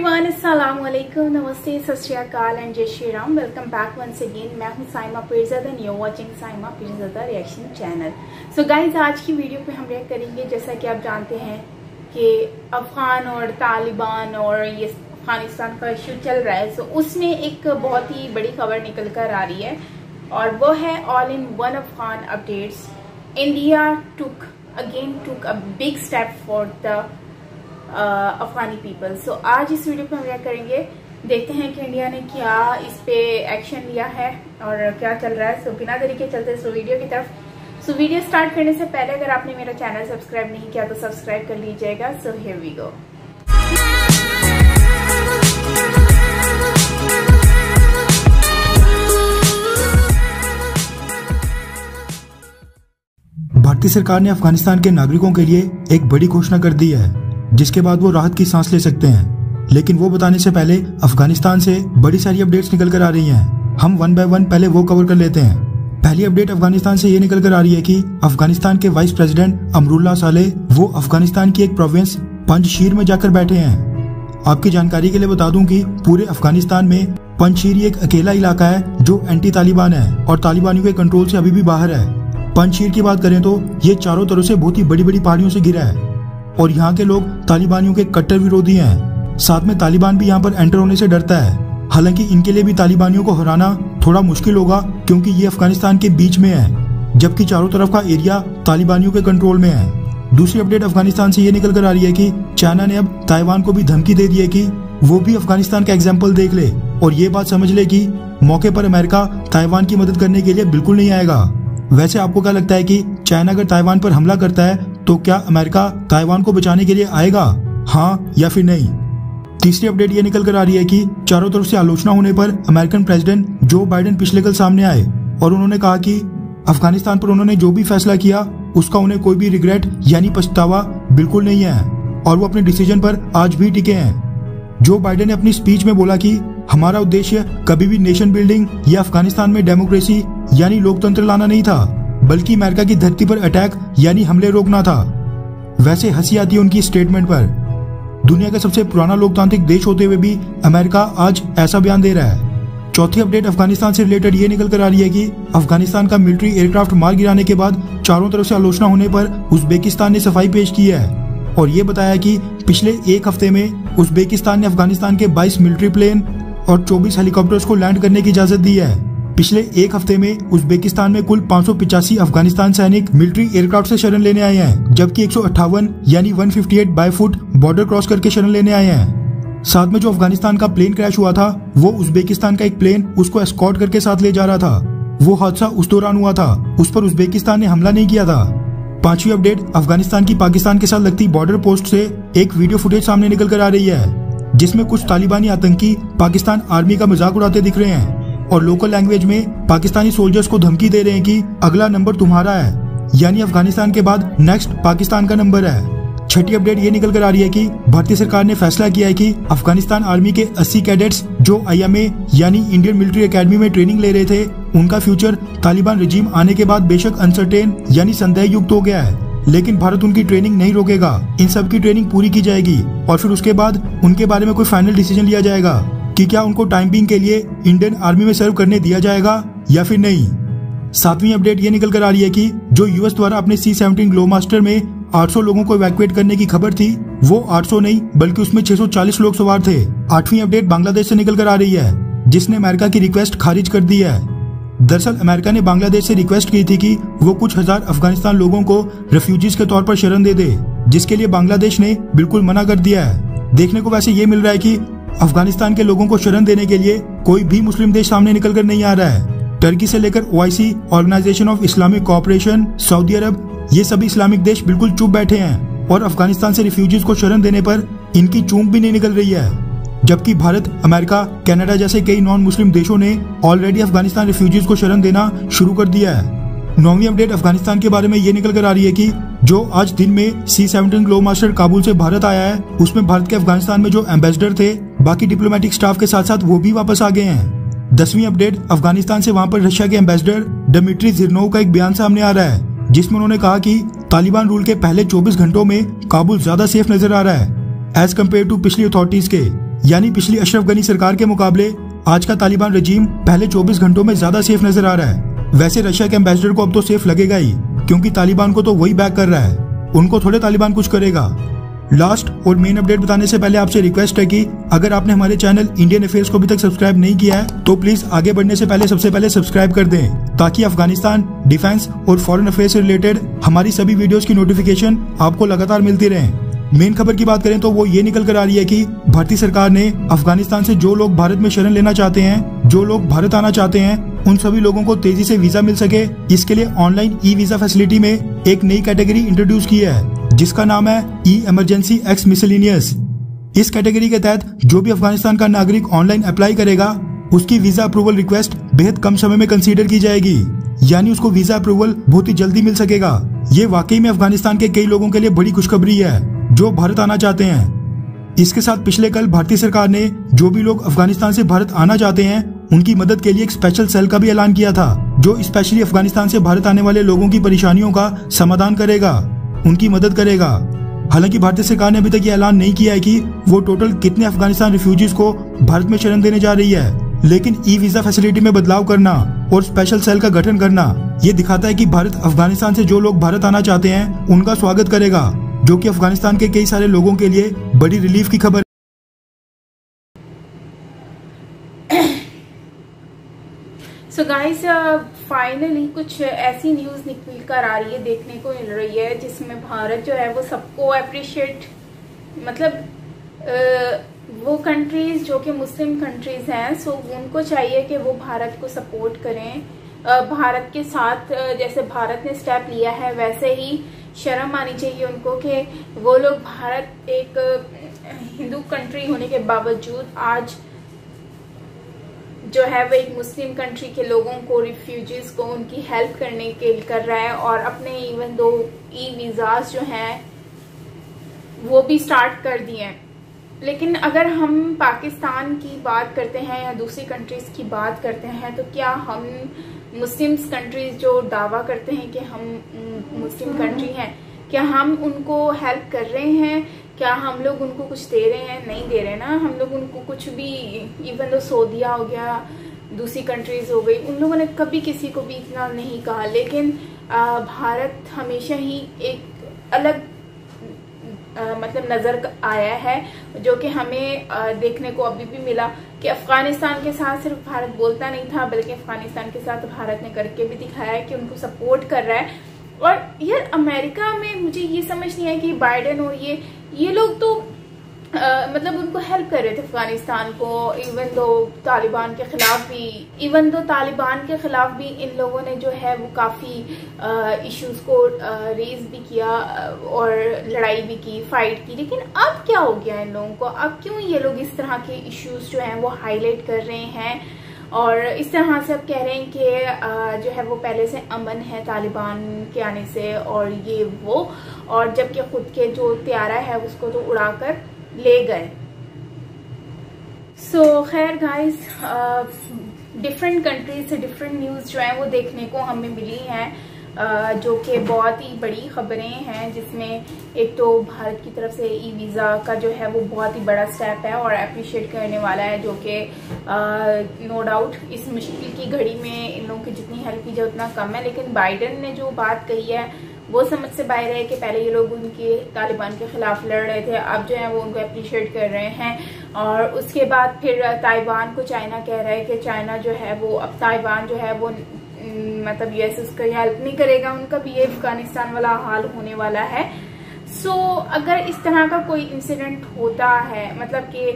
Everyone, अस्सलाम वालेकुम, नमस्ते, सत श्री अकाल एंड जय Shri Ram. Welcome back once again. मैं हूं Saima Peerzada and you watching Saima Peerzada reaction channel. So guys, आज की वीडियो पे हम रिएक्ट करेंगे, जैसा कि आप जानते हैं कि अफगान और तालिबान और ये अफगानिस्तान का इशू चल रहा है। सो उसमें एक बहुत ही बड़ी खबर निकल कर आ रही है और वो है all in one Afghan updates. India took a big step for the Afghani people. So आज इस वीडियो पे हम क्या करेंगे, देखते हैं कि इंडिया ने क्या इस पे एक्शन लिया है और क्या चल रहा है। सो बिना देरी के चलते इस वीडियो की तरफ। सो वीडियो स्टार्ट करने से पहले अगर आपने मेरा चैनल सब्सक्राइब नहीं किया तो सब्सक्राइब कर लीजिएगा। So here we go. भारतीय सरकार ने अफगानिस्तान के नागरिकों के लिए एक बड़ी घोषणा कर दी है, जिसके बाद वो राहत की सांस ले सकते हैं। लेकिन वो बताने से पहले अफगानिस्तान से बड़ी सारी अपडेट्स निकल कर आ रही हैं। हम वन बाय वन पहले वो कवर कर लेते हैं। पहली अपडेट अफगानिस्तान से ये निकल कर आ रही है कि अफगानिस्तान के वाइस प्रेसिडेंट अमरुल्लाह सालेह वो अफगानिस्तान की एक प्रोविंस पंजशीर में जाकर बैठे हैं। आपकी जानकारी के लिए बता दूं कि पूरे अफगानिस्तान में पंजशीर एक अकेला इलाका है जो एंटी तालिबान है और तालिबानियों के कंट्रोल से अभी भी बाहर है। पंजशीर की बात करें तो ये चारों तरफ से बहुत ही बड़ी बड़ी पहाड़ियों से घिरा है और यहाँ के लोग तालिबानियों के कट्टर विरोधी हैं। साथ में तालिबान भी यहाँ पर एंटर होने से डरता है। हालांकि इनके लिए भी तालिबानियों को हराना थोड़ा मुश्किल होगा, क्योंकि ये अफगानिस्तान के बीच में है, जबकि चारों तरफ का एरिया तालिबानियों के कंट्रोल में है। दूसरी अपडेट अफगानिस्तान से ये निकल कर आ रही है कि चाइना ने अब ताइवान को भी धमकी दे दी है कि वो भी अफगानिस्तान का एग्जाम्पल देख ले और ये बात समझ ले कि मौके पर अमेरिका ताइवान की मदद करने के लिए बिल्कुल नहीं आएगा। वैसे आपको क्या लगता है कि चाइना अगर ताइवान पर हमला करता है तो क्या अमेरिका ताइवान को बचाने के लिए आएगा, हाँ या फिर नहीं? तीसरी अपडेट ये निकल कर आ रही है कि चारों तरफ से आलोचना होने पर अमेरिकन प्रेसिडेंट जो बाइडेन पिछले कल सामने आए और उन्होंने कहा कि अफगानिस्तान पर उन्होंने जो भी फैसला किया उसका उन्हें कोई भी रिग्रेट यानी पछतावा बिल्कुल नहीं है और वो अपने डिसीजन पर आज भी टिके हैं। जो बाइडेन ने अपनी स्पीच में बोला कि हमारा उद्देश्य कभी भी नेशन बिल्डिंग या अफगानिस्तान में डेमोक्रेसी यानी लोकतंत्र लाना नहीं था, बल्कि अमेरिका की धरती पर अटैक यानी हमले रोकना था। वैसे हंसी आती है उनकी स्टेटमेंट पर। दुनिया का सबसे पुराना लोकतांत्रिक देश होते हुए भी अमेरिका आज ऐसा बयान दे रहा है। चौथी अपडेट अफगानिस्तान से रिलेटेड ये निकल कर आ रही है कि अफगानिस्तान का मिलिट्री एयरक्राफ्ट मार गिराने के बाद चारों तरफ से आलोचना होने पर उज्बेकिस्तान ने सफाई पेश की है और ये बताया कि पिछले एक हफ्ते में उज्बेकिस्तान ने अफगानिस्तान के 22 मिलिट्री प्लेन और 24 हेलीकॉप्टर्स को लैंड करने की इजाजत दी है। पिछले एक हफ्ते में उज्बेकिस्तान में कुल 585 अफगानिस्तान सैनिक मिलिट्री एयरक्राफ्ट से शरण लेने आए हैं, जबकि 158 यानी 158 बाय फुट बॉर्डर क्रॉस करके शरण लेने आए हैं। साथ में जो अफगानिस्तान का प्लेन क्रैश हुआ था वो उज्बेकिस्तान का एक प्लेन उसको एस्कॉर्ट करके साथ ले जा रहा था। वो हादसा उस दौरान हुआ था, उस पर उज्बेकिस्तान ने हमला नहीं किया था। पांचवी अपडेट अफगानिस्तान की पाकिस्तान के साथ लगती बॉर्डर पोस्ट से एक वीडियो फुटेज सामने निकल कर आ रही है, जिसमें कुछ तालिबानी आतंकी पाकिस्तान आर्मी का मजाक उड़ाते दिख रहे हैं और लोकल लैंग्वेज में पाकिस्तानी सोल्जर्स को धमकी दे रहे हैं कि अगला नंबर तुम्हारा है, यानी अफगानिस्तान के बाद नेक्स्ट पाकिस्तान का नंबर है। छठी अपडेट ये निकल कर आ रही है कि भारतीय सरकार ने फैसला किया है कि अफगानिस्तान आर्मी के 80 कैडेट्स जो IMA यानी इंडियन मिलिट्री एकेडमी में ट्रेनिंग ले रहे थे, उनका फ्यूचर तालिबान रिजीम आने के बाद बेशक अनसर्टेन यानी संदेह युक्त हो गया है, लेकिन भारत उनकी ट्रेनिंग नहीं रोकेगा। इन सब की ट्रेनिंग पूरी की जाएगी और फिर उसके बाद उनके बारे में कोई फाइनल डिसीजन लिया जाएगा कि क्या उनको टाइम बीइंग के लिए इंडियन आर्मी में सर्व करने दिया जाएगा या फिर नहीं। सातवीं अपडेट ये निकल कर आ रही है कि जो US द्वारा अपने C-17 ग्लोमास्टर में 800 लोगों को इवैक्यूएट करने की खबर थी, वो 800 नहीं बल्कि उसमें 640 लोग सवार थे। आठवीं अपडेट बांग्लादेश से निकल कर आ रही है, जिसने अमेरिका की रिक्वेस्ट खारिज कर दी है। दरअसल अमेरिका ने बांग्लादेश से रिक्वेस्ट की थी कि वो कुछ हजार अफगानिस्तान लोगों को रेफ्यूजीज के तौर पर शरण दे दे, जिसके लिए बांग्लादेश ने बिल्कुल मना कर दिया है। देखने को वैसे ये मिल रहा है कि अफगानिस्तान के लोगों को शरण देने के लिए कोई भी मुस्लिम देश सामने निकल कर नहीं आ रहा है। टर्की से लेकर OIC, organisation of Islamic cooperation, Saudi Arab, ये सभी इस्लामिक देश बिल्कुल चुप बैठे हैं और अफगानिस्तान से रिफ्यूजीज को शरण देने पर इनकी चूक भी नहीं निकल रही है। जबकि भारत, अमेरिका, कनाडा जैसे कई नॉन मुस्लिम देशों ने ऑलरेडी अफगानिस्तान रिफ्यूजीज को शरण देना शुरू कर दिया है। नौवीं अपडेट अफगानिस्तान के बारे में ये निकल कर आ रही है कि जो आज दिन में C-17 ग्लोमास्टर काबुल से भारत आया है, उसमें भारत के अफगानिस्तान में जो एम्बेसडर थे, बाकी डिप्लोमेटिक स्टाफ के साथ साथ वो भी वापस आ गए हैं। 10वीं अपडेट अफगानिस्तान से वहां पर रशिया के एम्बेसडर डिमित्री जिरनोव का एक बयान सामने आ रहा है, जिसमें उन्होंने कहा कि तालिबान रूल के पहले 24 घंटों में काबुल ज्यादा सेफ नजर आ रहा है एज कम्पेयर टू पिछली अथॉरिटीज के। यानी पिछली अशरफ गनी सरकार के मुकाबले आज का तालिबान रजीम पहले 24 घंटों में ज्यादा सेफ नजर आ रहा है। वैसे रशिया के एम्बेसडर को अब तो सेफ लगेगा ही, क्योंकि तालिबान को तो वही बैक कर रहा है, उनको थोड़े तालिबान कुछ करेगा। लास्ट और मेन अपडेट बताने से पहले आपसे रिक्वेस्ट है कि अगर आपने हमारे चैनल इंडियन अफेयर्स को अभी तक सब्सक्राइब नहीं किया है तो प्लीज आगे बढ़ने से पहले सबसे पहले सब्सक्राइब कर दें, ताकि अफगानिस्तान, डिफेंस और फॉरेन अफेयर्स से रिलेटेड हमारी सभी वीडियोस की नोटिफिकेशन आपको लगातार मिलती रहे। मेन खबर की बात करें तो वो ये निकल कर आ रही है कि भारतीय सरकार ने अफगानिस्तान से जो लोग भारत में शरण लेना चाहते हैं, जो लोग भारत आना चाहते हैं, उन सभी लोगों को तेजी से वीजा मिल सके, इसके लिए ऑनलाइन ई वीजा फैसिलिटी में एक नई कैटेगरी इंट्रोड्यूस की है, जिसका नाम है ई इमरजेंसी एक्स मिसलेनियस। इस कैटेगरी के तहत जो भी अफगानिस्तान का नागरिक ऑनलाइन अप्लाई करेगा, उसकी वीजा अप्रूवल रिक्वेस्ट बेहद कम समय में कंसीडर की जाएगी, यानी उसको वीजा अप्रूवल बहुत ही जल्दी मिल सकेगा। ये वाकई में अफगानिस्तान के कई लोगों के लिए बड़ी खुशखबरी है जो भारत आना चाहते हैं। इसके साथ पिछले कल भारतीय सरकार ने जो भी लोग अफगानिस्तान से भारत आना चाहते हैं उनकी मदद के लिए एक स्पेशल सेल का भी ऐलान किया था, जो स्पेशली अफगानिस्तान से भारत आने वाले लोगों की परेशानियों का समाधान करेगा, उनकी मदद करेगा। हालांकि भारतीय सरकार ने अभी तक ये ऐलान नहीं किया है कि वो टोटल कितने अफगानिस्तान रिफ्यूजीज को भारत में शरण देने जा रही है, लेकिन ई वीजा फैसिलिटी में बदलाव करना और स्पेशल सेल का गठन करना ये दिखाता है कि भारत अफगानिस्तान से जो लोग भारत आना चाहते हैं उनका स्वागत करेगा, जो कि अफगानिस्तान के कई सारे लोगों के लिए बड़ी रिलीफ की खबर। सो गाइस, फाइनली कुछ ऐसी न्यूज निकल कर आ रही है, देखने को मिल रही है, जिसमें भारत जो है वो सबको अप्रिशिएट, मतलब वो कंट्रीज जो कि मुस्लिम कंट्रीज हैं, सो उनको चाहिए कि वो भारत को सपोर्ट करें। भारत के साथ जैसे भारत ने स्टेप लिया है वैसे ही शर्म आनी चाहिए उनको कि वो लोग भारत एक हिंदू कंट्री होने के बावजूद आज जो है वो एक मुस्लिम कंट्री के लोगों को, रिफ्यूजीज को उनकी हेल्प करने के कर रहा है, और अपने इवन दो ई वीज़ाज जो हैं वो भी स्टार्ट कर दिए हैं। लेकिन अगर हम पाकिस्तान की बात करते हैं या दूसरी कंट्रीज की बात करते हैं, तो क्या हम मुस्लिम्स कंट्रीज जो दावा करते हैं कि हम मुस्लिम कंट्री हैं, क्या हम उनको हेल्प कर रहे हैं? क्या हम लोग उनको कुछ दे रहे हैं? नहीं दे रहे ना हम लोग उनको कुछ भी। इवन तो सऊदीया हो गया, दूसरी कंट्रीज हो गई, उन लोगों ने कभी किसी को भी इतना नहीं कहा। लेकिन भारत हमेशा ही एक अलग मतलब नजर आया है, जो कि हमें देखने को अभी भी मिला कि अफगानिस्तान के साथ सिर्फ भारत बोलता नहीं था, बल्कि अफगानिस्तान के साथ भारत ने करके भी दिखाया है कि उनको सपोर्ट कर रहा है। और ये अमेरिका में मुझे ये समझ नहीं है कि बाइडेन और ये लोग तो मतलब उनको हेल्प कर रहे थे अफगानिस्तान को, इवन दो तालिबान के खिलाफ भी इन लोगों ने जो है वो काफ़ी इश्यूज को रेज भी किया और लड़ाई भी की, फाइट की। लेकिन अब क्या हो गया इन लोगों को? अब क्यों ये लोग इस तरह के इश्यूज जो हैं वो हाईलाइट कर रहे हैं और इस तरह से अब कह रहे हैं कि जो है वो पहले से अमन है तालिबान के आने से और ये वो, और जबकि खुद के जो त्यारा है उसको तो उड़ाकर ले गए। सो खैर गाइस, डिफरेंट कंट्रीज से डिफरेंट न्यूज़ जो है वो देखने को हमें मिली हैं, जो कि बहुत ही बड़ी खबरें हैं, जिसमें एक तो भारत की तरफ से ई वीज़ा का जो है वो बहुत ही बड़ा स्टेप है और अप्रिशिएट करने वाला है, जो कि नो डाउट इस मुश्किल की घड़ी में इन लोगों की जितनी हेल्प की जाए उतना कम है। लेकिन बाइडेन ने जो बात कही है वो समझ से बाहर है कि पहले ये लोग उनके तालिबान के खिलाफ लड़ रहे थे, अब जो है वो उनको अप्रिशिएट कर रहे हैं। और उसके बाद फिर ताइवान को चाइना कह रहा है कि चाइना जो है वो अब ताइवान जो है वो मतलब यूएस उसका हेल्प नहीं करेगा, उनका भी ये अफगानिस्तान वाला हाल होने वाला है। सो अगर इस तरह का कोई इंसिडेंट होता है, मतलब कि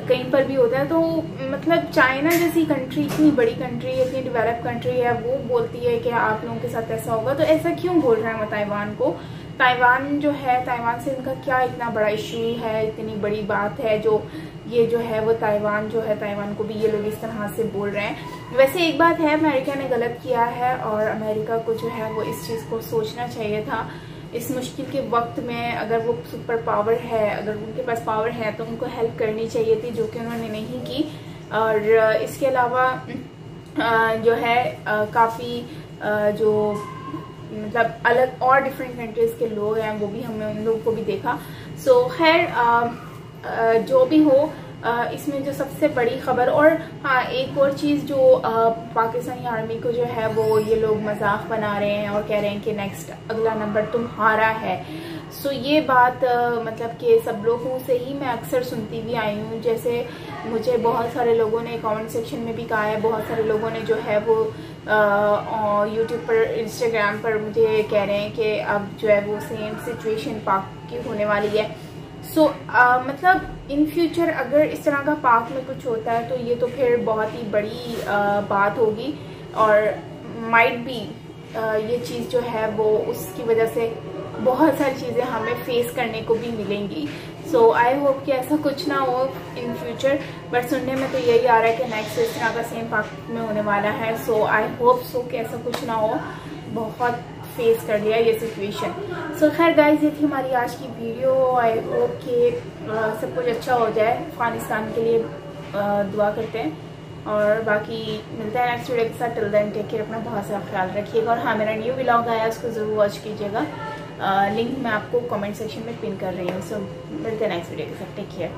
कहीं पर भी होता है, तो मतलब चाइना जैसी कंट्री, इतनी बड़ी कंट्री, इतनी डेवलप कंट्री है, वो बोलती है कि आप लोगों के साथ ऐसा होगा, तो ऐसा क्यों बोल रहे हैं वो ताइवान को? ताइवान जो है, ताइवान से इनका क्या इतना बड़ा इशू है, इतनी बड़ी बात है जो ये जो है वो ताइवान जो है, ताइवान को भी ये लोग इस तरह से बोल रहे हैं। वैसे एक बात है, अमेरिका ने गलत किया है और अमेरिका को जो है वो इस चीज़ को सोचना चाहिए था। इस मुश्किल के वक्त में अगर वो सुपर पावर है, अगर उनके पास पावर है, तो उनको हेल्प करनी चाहिए थी, जो कि उन्होंने नहीं की। और इसके अलावा जो है काफ़ी जो मतलब अलग और डिफरेंट कंट्रीज के लोग हैं, वो भी हमने उन लोगों को भी देखा। सो खैर जो भी हो, इसमें जो सबसे बड़ी खबर, और हाँ एक और चीज़ जो पाकिस्तानी आर्मी को जो है वो ये लोग मजाक बना रहे हैं और कह रहे हैं कि नेक्स्ट अगला नंबर तुम्हारा है। सो ये बात मतलब कि सब लोगों से ही मैं अक्सर सुनती भी आई हूँ। जैसे मुझे बहुत सारे लोगों ने कमेंट सेक्शन में भी कहा है, बहुत सारे लोगों ने जो है वो यूट्यूब पर, इंस्टाग्राम पर मुझे कह रहे हैं कि अब जो है वो सेम सिचुएशन पाक की होने वाली है। सो मतलब इन फ्यूचर अगर इस तरह का पाक में कुछ होता है तो ये तो फिर बहुत ही बड़ी बात होगी, और माइट भी ये चीज़ जो है वो उसकी वजह से बहुत सारी चीज़ें हमें फेस करने को भी मिलेंगी। सो आई होप कि ऐसा कुछ ना हो इन फ्यूचर, बट सुनने में तो यही आ रहा है कि नेक्स्ट इस तरह का सेम पाक में होने वाला है। सो आई होप सो कि ऐसा कुछ ना हो, बहुत फेस कर लिया ये सिचुएशन। सो खैर गाइस, ये थी हमारी आज की वीडियो। आई होप कि सब कुछ अच्छा हो जाए, अफगानिस्तान के लिए दुआ करते हैं, और बाकी मिलता है नेक्स्ट वीडियो के साथ। टिल देन टेक केयर, अपना बहुत सारा ख्याल रखिएगा। और हाँ, मेरा न्यू व्लॉग आया, उसको ज़रूर वॉच कीजिएगा, लिंक मैं आपको कमेंट सेक्शन में पिन कर रही हूँ। सो मिलते हैं नेक्स्ट वीडियो के साथ, टेक केयर।